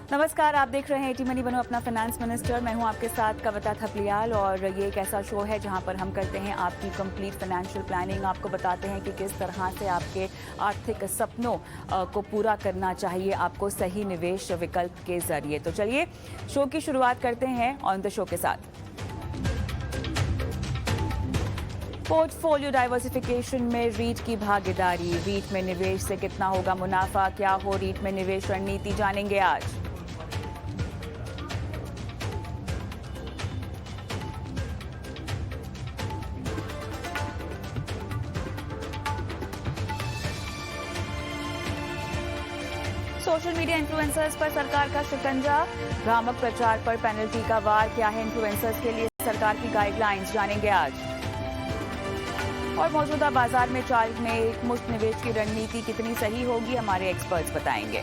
नमस्कार, आप देख रहे हैं एटी मनी बनो अपना फाइनेंस मिनिस्टर। मैं हूं आपके साथ कविता थपलियाल और ये एक ऐसा शो है जहां पर हम करते हैं आपकी कंप्लीट फाइनेंशियल प्लानिंग। आपको बताते हैं कि किस तरह से आपके आर्थिक सपनों को पूरा करना चाहिए आपको सही निवेश विकल्प के जरिए। तो चलिए शो की शुरुआत करते हैं ऑन द शो के साथ। पोर्टफोलियो डाइवर्सिफिकेशन में रीट की भागीदारी, रीट में निवेश से कितना होगा मुनाफा, क्या हो रीट में निवेश रणनीति, जानेंगे आज। सोशल मीडिया इन्फ्लुएंसर्स पर सरकार का शिकंजा, भ्रामक प्रचार पर पेनल्टी का वार, क्या है इन्फ्लुएंसर्स के लिए सरकार की गाइडलाइंस, जानेंगे आज। और मौजूदा बाजार में चाल में एक मुश्त निवेश की रणनीति कितनी सही होगी, हमारे एक्सपर्ट्स बताएंगे।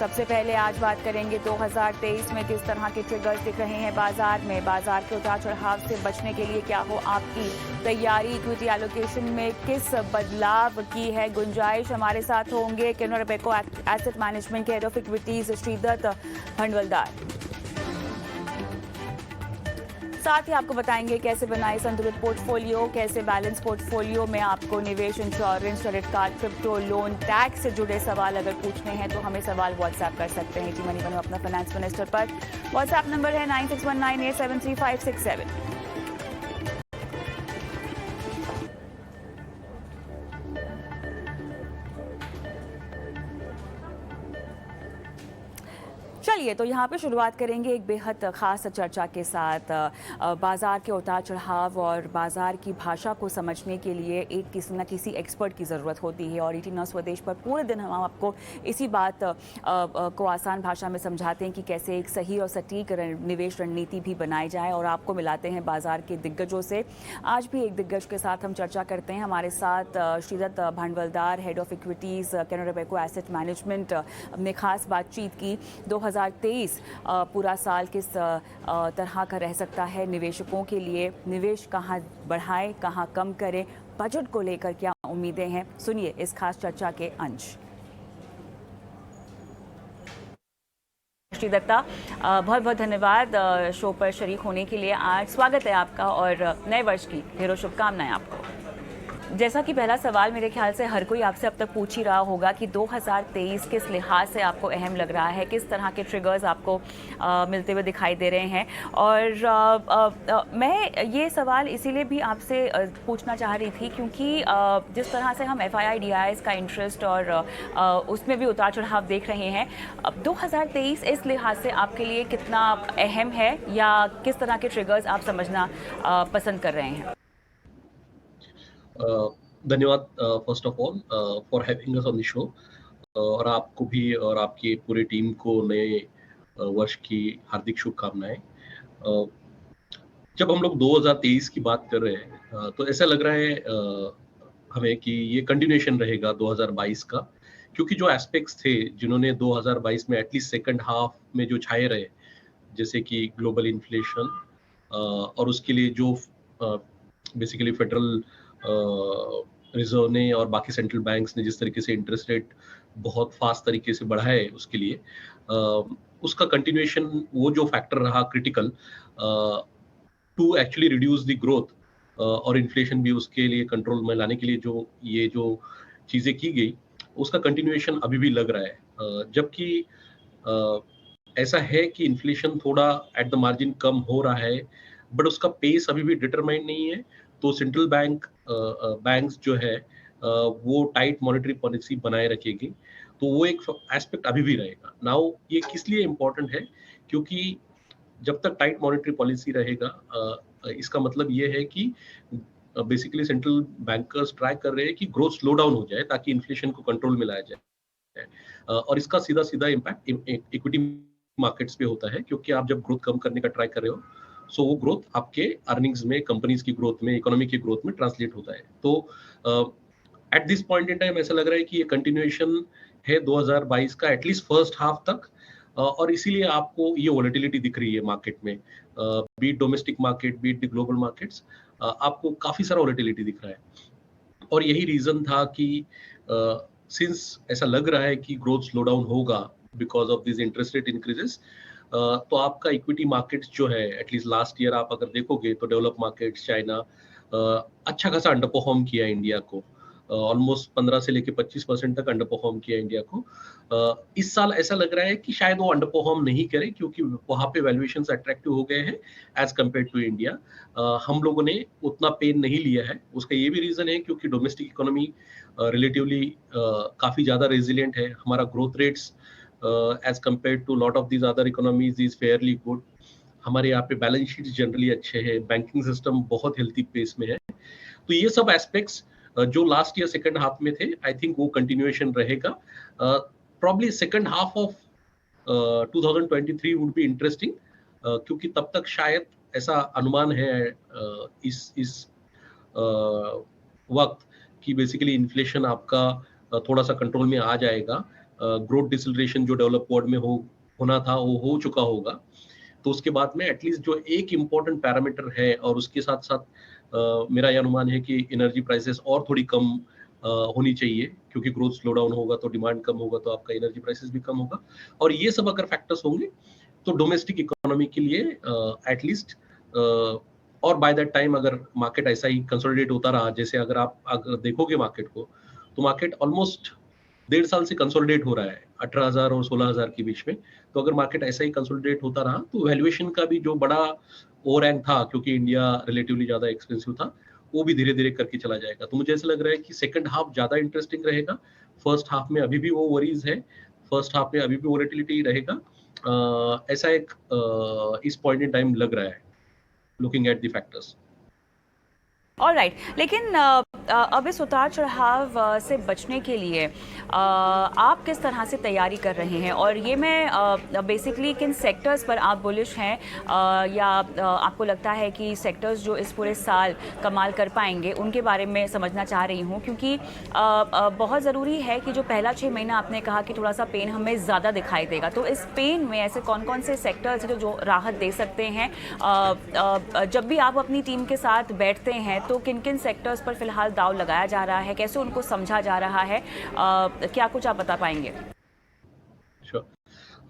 सबसे पहले आज बात करेंगे 2023 में किस तरह के ट्रिगर्स दिख रहे हैं बाजार में, बाजार के उतार चढ़ाव से बचने के लिए क्या हो आपकी तैयारी, इक्विटी एलोकेशन में किस बदलाव की है गुंजाइश। हमारे साथ होंगे कैनरा रोबेको एसेट मैनेजमेंट के हेड ऑफ इक्विटीज श्रीदत्त भंडवलदार। साथ ही आपको बताएंगे कैसे बनाए संतुलित पोर्टफोलियो, कैसे बैलेंस पोर्टफोलियो में आपको निवेश, insurance, credit card, crypto, loan, tax से जुड़े सवाल अगर पूछने हैं तो हमें सवाल व्हाट्सएप कर सकते हैं। जी मनी बनो अपना फाइनेंस मिनिस्टर पर व्हाट्सएप नंबर है 9619873567। चलिए तो यहाँ पे शुरुआत करेंगे एक बेहद ख़ास चर्चा के साथ। बाज़ार के उतार चढ़ाव और बाज़ार की भाषा को समझने के लिए एक किसी न किसी एक्सपर्ट की ज़रूरत होती है और ईटी न्यूज़ स्वदेश पर पूरे दिन हम आपको इसी बात को आसान भाषा में समझाते हैं कि कैसे एक सही और सटीक निवेश रणनीति भी बनाई जाए और आपको मिलाते हैं बाज़ार के दिग्गजों से। आज भी एक दिग्गज के साथ हम चर्चा करते हैं। हमारे साथ Shridatta Bhandwaldar, head of equities Canara Robeco asset management, ने खास बातचीत की 2023 पूरा साल किस तरह का रह सकता है निवेशकों के लिए, निवेश कहाँ बढ़ाएं कहाँ कम करें, बजट को लेकर क्या उम्मीदें हैं, सुनिए इस खास चर्चा के अंश। श्री दत्ता, बहुत बहुत धन्यवाद शो पर शरीक होने के लिए। आज स्वागत है आपका और नए वर्ष की ढेरों शुभकामनाएं आपको। जैसा कि पहला सवाल मेरे ख्याल से हर कोई आपसे अब तक पूछ ही रहा होगा कि 2023 किस लिहाज से आपको अहम लग रहा है, किस तरह के ट्रिगर्स आपको मिलते हुए दिखाई दे रहे हैं। और मैं ये सवाल इसीलिए भी आपसे पूछना चाह रही थी क्योंकि जिस तरह से हम FII-DIIs का इंटरेस्ट और उसमें भी उतार चढ़ाव देख रहे हैं, अब 2023 इस लिहाज से आपके लिए कितना अहम है या किस तरह के ट्रिगर्स आप समझना पसंद कर रहे हैं? धन्यवाद first of all for having us on the show, और आपको भी और आपकी पूरी टीम को नए वर्ष की हार्दिक शुभकामनाएं। जब हम लोग 2023 की बात कर रहे हैं तो ऐसा लग रहा है हमें कि ये कंटिन्यूएशन रहेगा 2022 का, क्योंकि जो एस्पेक्ट्स थे जिन्होंने 2022 में एटलीस्ट सेकंड हाफ में जो छाए रहे, जैसे कि ग्लोबल इन्फ्लेशन और उसके लिए जो बेसिकली फेडरल रिजर्व ने और बाकी सेंट्रल बैंक्स ने जिस तरीके से इंटरेस्ट रेट बहुत फास्ट तरीके से बढ़ाए, उसके लिए उसका कंटिन्यूएशन वो जो फैक्टर रहा critical to actually reduce the growth और इन्फ्लेशन भी उसके लिए कंट्रोल में लाने के लिए जो चीजें की गई, उसका कंटिन्यूएशन अभी भी लग रहा है। जबकि ऐसा है कि इन्फ्लेशन थोड़ा एट द मार्जिन कम हो रहा है, बट उसका पेस अभी भी डिटरमाइंड नहीं है। तो सेंट्रल बैंक्स जो है वो टाइट मॉनेटरी पॉलिसी बनाए रखेगी, तो वो एक एस्पेक्ट अभी भी रहेगा। नाउ ये किस लिए इम्पोर्टेंट है, क्योंकि जब तक टाइट मॉनेटरी पॉलिसी रहेगा इसका मतलब ये है कि बेसिकली सेंट्रल बैंकर्स ट्राई कर रहे हैं कि ग्रोथ स्लो डाउन हो जाए ताकि इन्फ्लेशन को कंट्रोल में लाया जाए। और इसका सीधा सीधा इम्पैक्ट इक्विटी मार्केट्स पे होता है, क्योंकि आप जब ग्रोथ कम करने का ट्राई कर रहे हो सो वो ग्रोथ आपके अर्निंग्स में, कंपनीज की ग्रोथ में, इकोनॉमी की ग्रोथ में ट्रांसलेट होता है। तो at this point in time ऐसा लग रहा है कि ये कंटिन्यूएशन है 2022 का एटलीस्ट फर्स्ट हाफ तक, और इसीलिए आपको ये वॉलेटिलिटी दिख रही है मार्केट में, beat domestic market, beat the global markets, आपको काफी सारा वॉलेटिलिटी दिख रहा है। और यही रीजन था कि सिंस ऐसा लग रहा है कि ग्रोथ स्लो डाउन होगा because of this interest rate increases. तो आपका इक्विटी मार्केट्स जो है एटलीस्ट लास्ट ईयर आप अगर देखोगे तो डेवलप मार्केट्स चाइना अच्छा खासा अंडर परफॉर्म किया इंडिया को, ऑलमोस्ट 15 से लेके 25% तक अंडर परफॉर्म किया इंडिया को। इस साल ऐसा लग रहा है कि शायद वो अंडर परफॉर्म नहीं करे क्योंकि वहां पे वैल्यूएशंस अट्रैक्टिव हो गए हैं एज कम्पेयर टू इंडिया। हम लोगों ने उतना पेन नहीं लिया है, उसका ये भी रीजन है क्योंकि डोमेस्टिक इकोनॉमी रिलेटिवली काफी ज्यादा रेजिलियंट है। हमारा growth rates as compare to lot of these other economies is fairly good. हमारे यहाँ पे बैलेंस शीट जनरली अच्छे हैं, बैंकिंग सिस्टम बहुत हेल्थी पेस में है। तो ये सब एस्पेक्ट्स जो लास्ट ईयर सेकंड हाफ में थे, आई थिंक वो कंटिन्यूएशन रहेगा। Probably second half of 2023 would be interesting, क्योंकि तब तक शायद ऐसा अनुमान है इस वक्त कि बेसिकली इन्फ्लेशन आपका थोड़ा सा कंट्रोल में आ जाएगा। ग्रोथ डिसलरेशन जो डेवलप वर्ल्ड में होना था वो हो चुका होगा। तो उसके बाद में एटलीस्ट जो एक इम्पोर्टेंट पैरामीटर है, और उसके साथ साथ मेरा यह अनुमान है कि एनर्जी प्राइसेस और थोड़ी कम होनी चाहिए, क्योंकि ग्रोथ स्लो डाउन होगा तो डिमांड कम होगा तो आपका एनर्जी प्राइसेस भी कम होगा। और ये सब अगर फैक्टर्स होंगे तो डोमेस्टिक इकोनॉमी के लिए एटलीस्ट और बाय दैट टाइम अगर मार्केट ऐसा ही कंसोलिडेट होता रहा, जैसे अगर देखोगे मार्केट को, तो मार्केट ऑलमोस्ट 1.5 साल से कंसोलिडेट हो रहा है 18,000 और 16,000 के बीच में। तो अगर मार्केट ऐसा ही कंसोलिडेट होता रहा तो वैल्यूएशन का भी जो बड़ा ओवरहैंग था, क्योंकि इंडिया रिलेटिवली ज्यादा एक्सपेंसिव था, वो भी धीरे धीरे करके चला जाएगा। तो मुझे ऐसा लग रहा है कि सेकंड हाफ ज्यादा इंटरेस्टिंग रहेगा। फर्स्ट हाफ में अभी भी वो वरीज है, फर्स्ट हाफ में अभी भी वोलेटिलिटी रहेगा। ऐसा एक इस पॉइंट इन टाइम लग रहा है, looking at the factors. Alright, लेकिन अब इस उतार चढ़ाव से बचने के लिए आप किस तरह से तैयारी कर रहे हैं? और ये मैं बेसिकली किन सेक्टर्स पर आप बुलिश हैं, या आपको लगता है कि सेक्टर्स जो इस पूरे साल कमाल कर पाएंगे, उनके बारे में समझना चाह रही हूँ। क्योंकि बहुत ज़रूरी है कि जो पहला 6 महीना आपने कहा कि थोड़ा सा पेन हमें ज़्यादा दिखाई देगा, तो इस पेन में ऐसे कौन कौन से सेक्टर्स हैं जो राहत दे सकते हैं? जब भी आप अपनी टीम के साथ बैठते हैं तो किन किन सेक्टर्स पर फिलहाल दाव लगाया जा रहा है, कैसे उनको समझा जा रहा है, क्या कुछ आप बता पाएंगे?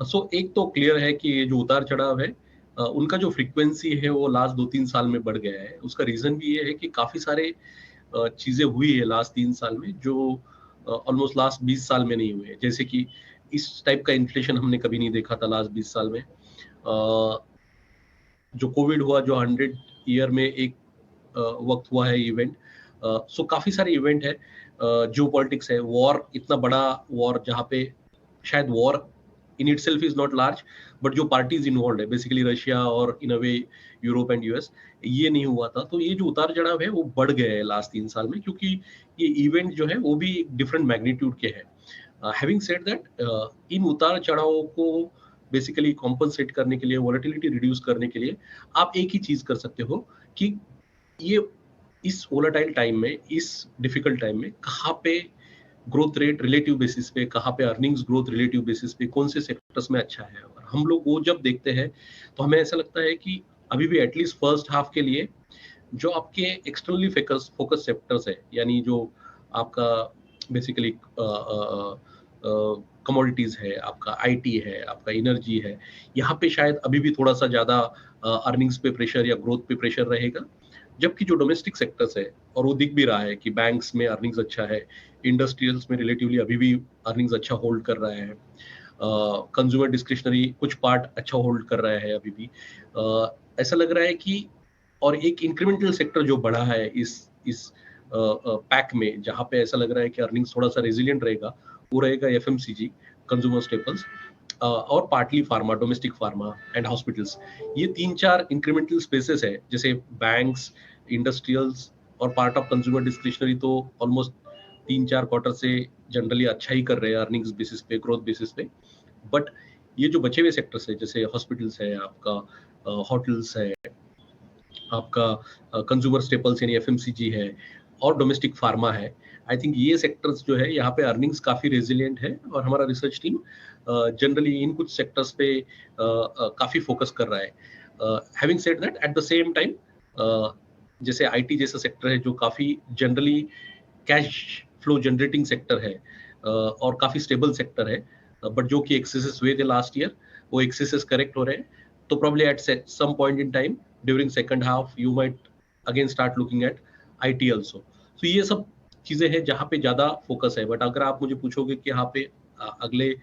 सो एक तो क्लियर है कि ये जो उतार चढ़ाव है उनका जो फ्रीक्वेंसी है वो लास्ट 2-3 साल में बढ़ गया है। उसका रीजन भी ये है कि काफी सारे चीजें हुई है लास्ट 3 साल में जो ऑलमोस्ट लास्ट 20 साल में नहीं हुए हैं। जैसे कि इस टाइप का इन्फ्लेशन हमने कभी नहीं देखा था लास्ट 20 साल में। जो कोविड हुआ, जो 100 ईयर में एक वक्त हुआ है इवेंट। सो काफी सारे इवेंट है, जो पॉलिटिक्स है, वॉर, इतना बड़ा वॉर जहाँ पे शायद war in itself is not large, but जो पार्टीज इन्वॉल्व है बेसिकली रशिया और इन अ वे यूरोप एंड यूएस, ये नहीं हुआ था। तो ये जो उतार चढ़ाव है वो बढ़ गया है लास्ट 3 साल में, क्योंकि ये इवेंट जो है वो भी डिफरेंट मैग्नीट्यूड के हैं। हैविंग सेड दैट, इन उतार चढ़ावों को बेसिकली कॉम्पनसेट करने के लिए, वोलेटिलिटी रिड्यूस करने के लिए आप एक ही चीज कर सकते हो कि ये इस वोलेटाइल टाइम में, इस डिफिकल्ट टाइम में कहाँ पे ग्रोथ रेट रिलेटिव बेसिस पे, कहाँ पे अर्निंग्स ग्रोथ रिलेटिव बेसिस पे, कौन से सेक्टर्स में अच्छा है। और हम लोग वो जब देखते हैं तो हमें ऐसा लगता है कि अभी भी एटलीस्ट फर्स्ट हाफ के लिए जो आपके एक्सटर्नली फोकस सेक्टर्स है, यानी जो आपका बेसिकली कमोडिटीज है, आपका आईटी है, आपका एनर्जी है, यहाँ पे शायद अभी भी थोड़ा सा ज्यादा अर्निंग्स पे प्रेशर या ग्रोथ पे प्रेशर रहेगा। जबकि जो डोमेस्टिक सेक्टर्स है, और वो दिख भी रहा है कि बैंक्स में अर्निंग्स अच्छा है, इंडस्ट्रियल्स में रिलेटिवली अभी भी अर्निंग्स अच्छा होल्ड कर रहा है, कंज्यूमर डिस्क्रिशनरी कुछ पार्ट अच्छा होल्ड कर रहा है अभी भी। ऐसा लग रहा है कि और एक इंक्रीमेंटल सेक्टर जो बढ़ा है इस पैक में, जहाँ पे ऐसा लग रहा है कि अर्निंग्स थोड़ा सा रेजिलियंट रहेगा, वो रहेगा एफएमसीजी, कंज्यूमर स्टेपल्स, और partly pharma, domestic pharma and hospitals. ये 3-4 इंक्रीमेंटल स्पेसेस है, जैसे बैंक्स, इंडस्ट्रियल्स और पार्ट ऑफ कंज्यूमर डिस्क्रिशनरी तो ऑलमोस्ट 3-4 क्वार्टर से जनरली अच्छा ही कर रहे हैं अर्निंग्स बेसिस पे, ग्रोथ बेसिस पे। बट ये जो बचे हुए सेक्टर्स है, जैसे हॉस्पिटल्स है, आपका होटल्स है, आपका कंज्यूमर स्टेपल्स यानी एफएमसीजी है, और डोमेस्टिक फार्मा है, आई थिंक ये सेक्टर्स जो है यहाँ पे अर्निंग्स काफी रेजिलियंट है। और हमारा रिसर्च टीम जनरली इन कुछ सेक्टर्स पे काफी फोकस कर रहा है। Having said that, at the same time जैसे आईटी जैसा सेक्टर है जो काफी generally cash flow generating sector है, और काफी स्टेबल सेक्टर है, बट जो कि एक्सेसेस हुए थे लास्ट ईयर, वो एक्सेसेस करेक्ट हो रहे हैं. तो probably at some point in time during second half you might again start looking at IT also. So ये सब चीजें हैं जहाँ पे ज्यादा फोकस है. बट अगर आप मुझे पूछोगे कि यहाँ पे अगले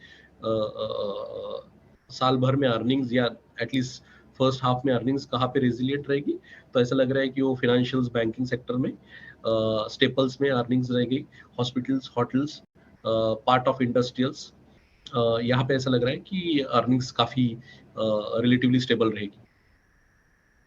साल भर में अर्निंग्स या एटलीस्ट फर्स्ट हाफ में अर्निंग्स कहाँ पे रेजिलिएंट रहेगी, तो ऐसा लग रहा है कि वो फाइनेंशियल्स, बैंकिंग सेक्टर में, स्टेपल्स में अर्निंग्स रहेगी, hospitals, hotels, part of industrials, यहाँ पे ऐसा लग रहा है कि अर्निंग्स काफी रिलेटिवली स्टेबल रहेगी.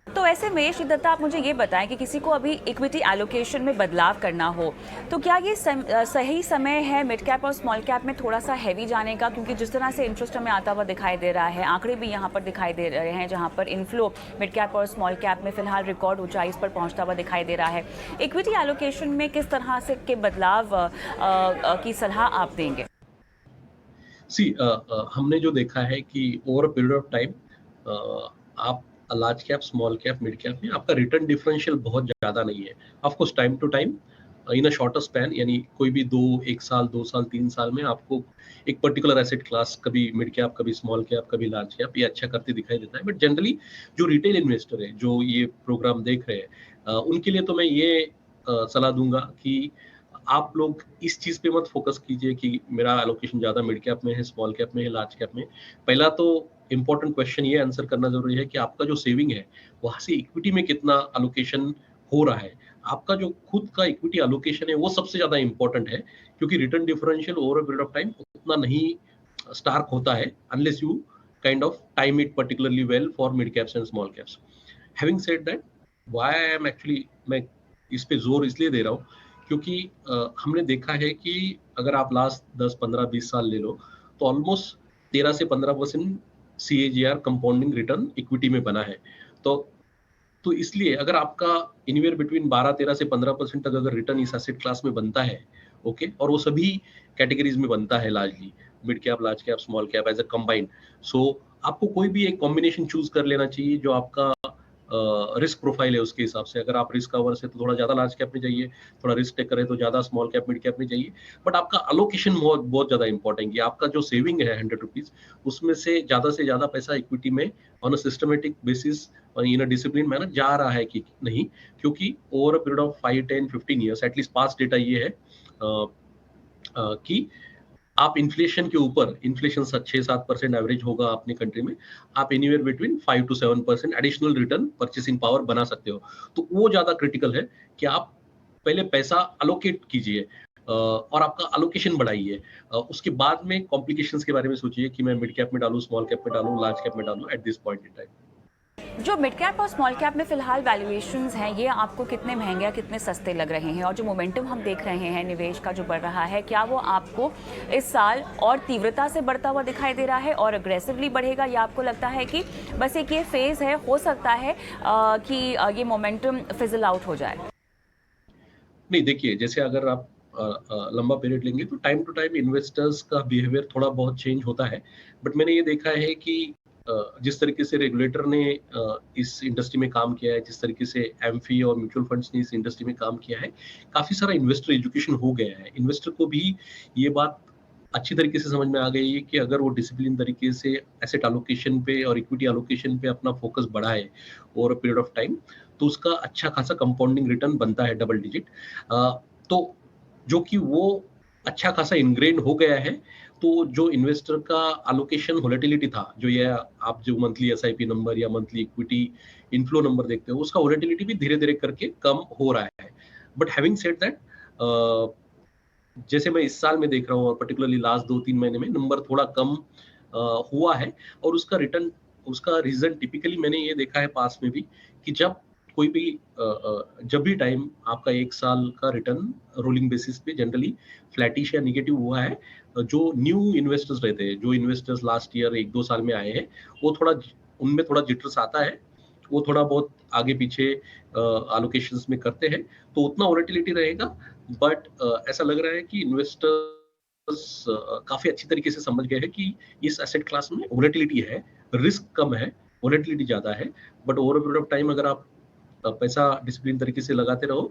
तो ऐसे में श्री दत्ता, आप मुझे ये बताएं कि किसी को अभी इक्विटी एलोकेशन में बदलाव करना हो तो क्या ये सही समय है मिड कैप और स्मॉल कैप में थोड़ा सा हैवी जाने का? क्योंकि जिस तरह से इंटरेस्ट हमें आता हुआ दिखाई दे रहा है, आंकड़े भी यहाँ पर दिखाई दे रहे हैं जहाँ पर इनफ्लो मिड कैप और स्मॉल कैप में फिलहाल रिकॉर्ड ऊंचाई पर पहुँचता हुआ दिखाई दे रहा है. इक्विटी एलोकेशन में किस तरह से के बदलाव की सलाह आप देंगे? हमने जो देखा है कि over a period of time आप large cap, small cap, mid cap में आपका रिटर्न डिफरेंशियल बहुत ज्यादा नहीं है. Of course time to time in a shorter span, यानी कोई भी 1 साल, 2 साल, 3 साल में आपको एक पर्टिकुलर एसेट क्लास, कभी मिड कैप, कभी स्मॉल कैप, कभी लार्ज कैप, ये अच्छा करते दिखाई देता है. बट जनरली जो रिटेल इन्वेस्टर है, जो ये प्रोग्राम देख रहे हैं, उनके लिए तो मैं ये सलाह दूंगा कि आप लोग इस चीज पे मत फोकस कीजिए कि मेरा एलोकेशन ज्यादा मिड कैप में है, स्मॉल कैप में है, लार्ज कैप में. पहला तो इंपॉर्टेंट क्वेश्चन ये आंसर करना जरूरी है कि आपका जो सेविंग है वहां से इक्विटी में कितना एलोकेशन हो रहा है. आपका जो खुद का इक्विटी एलोकेशन है वो सबसे ज्यादा इंपॉर्टेंट है, क्योंकि return differential over a period of time उतना नहीं स्टार्क होता है unless you kind of time it particularly well for mid caps and small caps. Having said that, why I am actually, मैं इस पे जोर इसलिए दे रहा हूँ क्योंकि हमने देखा है कि अगर आप लास्ट 10, 15, 20 साल ले लो तो ऑलमोस्ट 13 से 15% CAGR कंपाउंडिंग रिटर्न इक्विटी में बना है. तो इसलिए अगर आपका एनीवेयर बिटवीन 12 से 15% तक अगर रिटर्न इस एसेट क्लास में बनता है, ओके, और वो सभी कैटेगरीज में बनता है, largely mid cap, large cap, small cap as a combine, so आपको कोई भी एक कॉम्बिनेशन चूज कर लेना चाहिए जो आपका रिस्क प्रोफाइल है उसके हिसाब से. अगर आप रिस्क अवर्स है तो थोड़ा ज्यादा लार्ज कैप में जाइए, थोड़ा रिस्क टेकर है तो ज्यादा स्मॉल कैप, मिड कैप में जाइए. बट आपका अलोकेशन बहुत बहुत ज्यादा इंपॉर्टेंट है. आपका जो सेविंग है 100 रुपीज, उसमें से ज्यादा पैसा इक्विटी में ऑन अ सिस्टमेटिक बेसिस और इन अ डिसिप्लिन मैनर जा रहा है कि नहीं, क्योंकि over a period of 5, 10, 15 years at least past data ये है कि आप इन्फ्लेशन के ऊपर, इन्फ्लेशन 6-7% एवरेज होगा अपनी कंट्री में, आप anywhere between 5 to 7% additional return purchasing power बना सकते हो. तो वो ज्यादा क्रिटिकल है कि आप पहले पैसा अलोकेट कीजिए और आपका अलोकेशन बढ़ाइए. उसके बाद में कॉम्प्लिकेशंस के बारे में सोचिए कि मैं मिड कैप में डालूं, स्मॉल कैप में डालूं, लार्ज कैप में डालूं at this point in time. जो मिड कैप और स्मॉल कैप में फिलहाल वैल्यूएशंस हैं, ये आपको कितने महंगे या कितने सस्ते लग रहे हैं? और जो मोमेंटम हम देख रहे हैं निवेश का जो बढ़ रहा है, क्या वो आपको इस साल और तीव्रता से बढ़ता हुआ दिखाई दे रहा है और अग्रेसिवली बढ़ेगा, या आपको लगता है कि बस एक ये फेज है, हो सकता है कि ये मोमेंटम फिजल आउट हो जाए? नहीं, देखिए, जैसे अगर आप लंबा पीरियड लेंगे तो टाइम टू टाइम इन्वेस्टर्स का बिहेवियर थोड़ा बहुत चेंज होता है. बट मैंने ये देखा है कि जिस तरीके से रेगुलेटर ने इस इंडस्ट्री में काम किया है, जिस तरीके से एमफी और म्यूचुअल फंड्स ने इस इंडस्ट्री में काम किया है, काफी सारा इन्वेस्टर एजुकेशन हो गया है. इन्वेस्टर को भी ये बात अच्छी तरीके से समझ में आ गई है कि अगर वो डिसिप्लिन तरीके से एसेट एलोकेशन पे और इक्विटी एलोकेशन पे अपना फोकस बढ़ाए over a period of time, तो उसका अच्छा खासा कंपाउंडिंग रिटर्न बनता है, डबल डिजिट. तो जो कि वो अच्छा खासा इनग्रेन हो गया है. तो जो इन्वेस्टर का एलोकेशन वोलेटिलिटी था, जो ये आप जो मंथली एसआईपी नंबर या मंथली इक्विटी इनफ्लो नंबर देखते हो, उसका वोलेटिलिटी भी धीरे धीरे करके कम हो रहा है. बट हैविंग सेड दैट, जैसे मैं इस साल में देख रहा हूँ और पर्टिकुलरली लास्ट 2-3 महीने में नंबर थोड़ा कम हुआ है. और उसका रिटर्न, उसका रीजन टिपिकली मैंने ये देखा है पास में भी कि जब कोई भी जब भी टाइम आपका 1 साल का रिटर्न रोलिंग बेसिस पे जनरली फ्लैटिश या निगेटिव हुआ है, जो न्यू इन्वेस्टर्स रहते हैं, जो इन्वेस्टर्स लास्ट ईयर 1-2 साल में आए हैं, वो थोड़ा, उनमें थोड़ा जिटर्स आता है, वो थोड़ा बहुत आगे पीछे एलोकेशंस में करते हैं, तो उतना वोलेटिलिटी रहेगा. बट ऐसा लग रहा है कि इन्वेस्टर्स काफी अच्छी तरीके से समझ गए हैं कि इस एसेट क्लास में वोलेटिलिटी है, रिस्क कम है, वोलेटिलिटी ज्यादा है. But over a period of time अगर आप पैसा डिसिप्लिन तरीके से लगाते रहो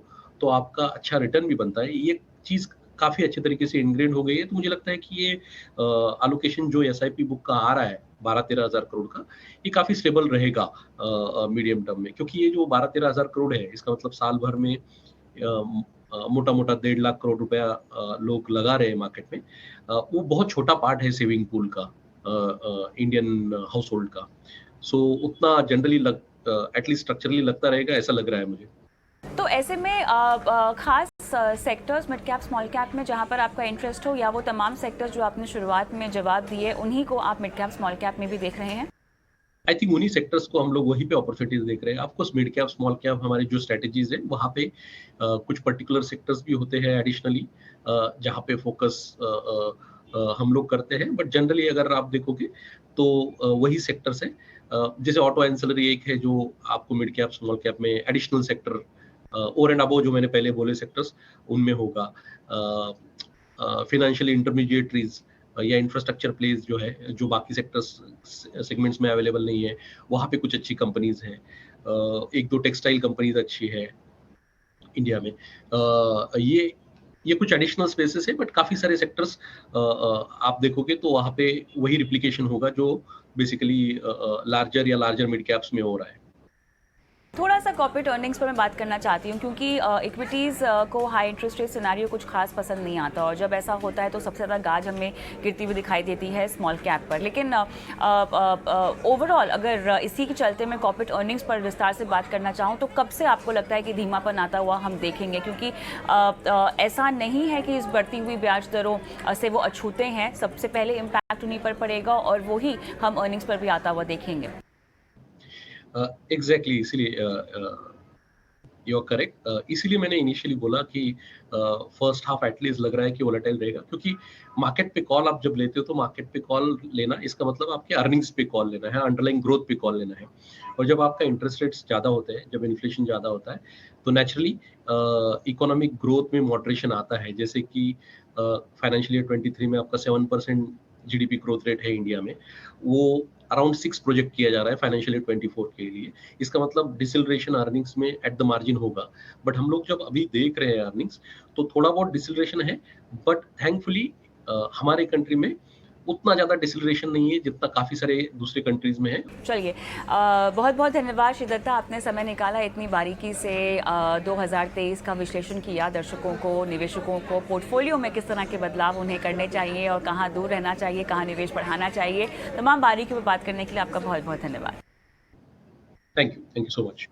तो आपका अच्छा रिटर्न भी बनता है. ये चीज काफ़ी अच्छे तरीके से इनग्रेन हो गई है। तो मुझे लगता है कि ये एलोकेशन जो एसआईपी बुक का आ रहा है 12-13 हज़ार करोड़ का, ये काफ़ी स्टेबल रहेगा मीडियम टर्म में। क्योंकि ये जो 12-13 हज़ार करोड़ है, इसका मतलब साल भर में मोटा-मोटा 1.5 लाख करोड़ रुपया लोग लगा रहे हैं मार्केट में। वो बहुत छोटा पार्ट है सेविंग पूल का इंडियन हाउसहोल्ड का। सो उतना जनरली एटलीस्ट स्ट्रक्चरली लगता रहेगा, ऐसा लग रहा है मुझे। तो ऐसे में खास sectors mid cap small cap में जहां पर आपका इंटरेस्ट हो, या वो तमाम सेक्टर्स जो आपने शुरुआत में जवाब दिए उन्हीं को आप मिड कैप स्मॉल कैप में भी देख रहे हैं? आई थिंक उन्हीं सेक्टर्स को हम लोग वहीं पे अपॉर्चुनिटीज देख रहे हैं। Of course mid cap small cap हमारी जो स्ट्रेटेजीज है वहाँ पे कुछ पर्टिकुलर सेक्टर्स भी होते हैं एडिशनली जहाँ पे फोकस हम लोग करते हैं। बट जनरली अगर आप देखोगे तो वही सेक्टर्स है। जैसे ऑटो एंसिलरी एक है जो आपको मिड कैप स्मॉल कैप में additional sector over and above जो मैंने पहले बोले सेक्टर्स उनमें होगा। फाइनेंशियल इंटरमीडिएटरीज या इंफ्रास्ट्रक्चर प्लेस जो है, जो बाकी सेक्टर्स सेगमेंट्स में अवेलेबल नहीं है, वहाँ पे कुछ अच्छी कंपनीज हैं। एक दो टेक्सटाइल कंपनीज अच्छी है इंडिया में। ये कुछ एडिशनल स्पेसेस है, बट काफी सारे सेक्टर्स आप देखोगे तो वहाँ पे वही रिप्लिकेशन होगा जो बेसिकली लार्जर या लार्जर मिड कैप्स में हो रहा है। थोड़ा सा कॉर्पोरेट अर्निंग्स पर मैं बात करना चाहती हूँ, क्योंकि इक्विटीज़ को हाई इंटरेस्ट रेट सिनारियो कुछ खास पसंद नहीं आता, और जब ऐसा होता है तो सबसे ज़्यादा गाज हमें गिरती हुई दिखाई देती है स्मॉल कैप पर। लेकिन ओवरऑल अगर इसी के चलते मैं कॉर्पोरेट अर्निंग्स पर विस्तार से बात करना चाहूँ तो कब से आपको लगता है कि धीमापन आता हुआ हम देखेंगे? क्योंकि ऐसा नहीं है कि इस बढ़ती हुई ब्याज दरों से वो अछूते हैं, सबसे पहले इम्पैक्ट उन्हीं पर पड़ेगा और वही हम अर्निंग्स पर भी आता हुआ देखेंगे। एग्जैक्टली इसीलिए यू आर करेक्ट। इसीलिए मैंने इनिशियली बोला कि फर्स्ट हाफ एटलीस्ट लग रहा है कि वोलेटाइल रहेगा, क्योंकि मार्केट पे कॉल आप जब लेते हो तो मार्केट पे कॉल लेना इसका मतलब आपके अर्निंग्स पे कॉल लेना है, अंडरलाइंग ग्रोथ पे कॉल लेना है। और जब आपका इंटरेस्ट रेट्स ज़्यादा होते हैं, जब इन्फ्लेशन ज़्यादा होता है, तो नेचुरली इकोनॉमिक ग्रोथ में मॉडरेशन आता है। जैसे कि फाइनेंशियल ईयर 23 में आपका 7% जीडीपी ग्रोथ रेट है इंडिया में, वो अराउंड 6 प्रोजेक्ट किया जा रहा है फाइनेंशियल ईयर 24 के लिए। इसका मतलब डिसलरेशन अर्निंग्स में एट द मार्जिन होगा। बट हम लोग जब अभी देख रहे हैं अर्निंग्स, तो थोड़ा बहुत डिसलरेशन है, बट थैंकफुली हमारे कंट्री में उतना ज़्यादा डिसलरेशन नहीं है जितना काफ़ी सारे दूसरे कंट्रीज में है। चलिए, बहुत बहुत धन्यवाद श्री दत्ता, आपने समय निकाला इतनी बारीकी से 2023 का विश्लेषण किया, दर्शकों को, निवेशकों को पोर्टफोलियो में किस तरह के बदलाव उन्हें करने चाहिए और कहाँ दूर रहना चाहिए, कहाँ निवेश बढ़ाना चाहिए। तमाम बारीकी पर बात करने के लिए आपका बहुत बहुत धन्यवाद। Thank you so much.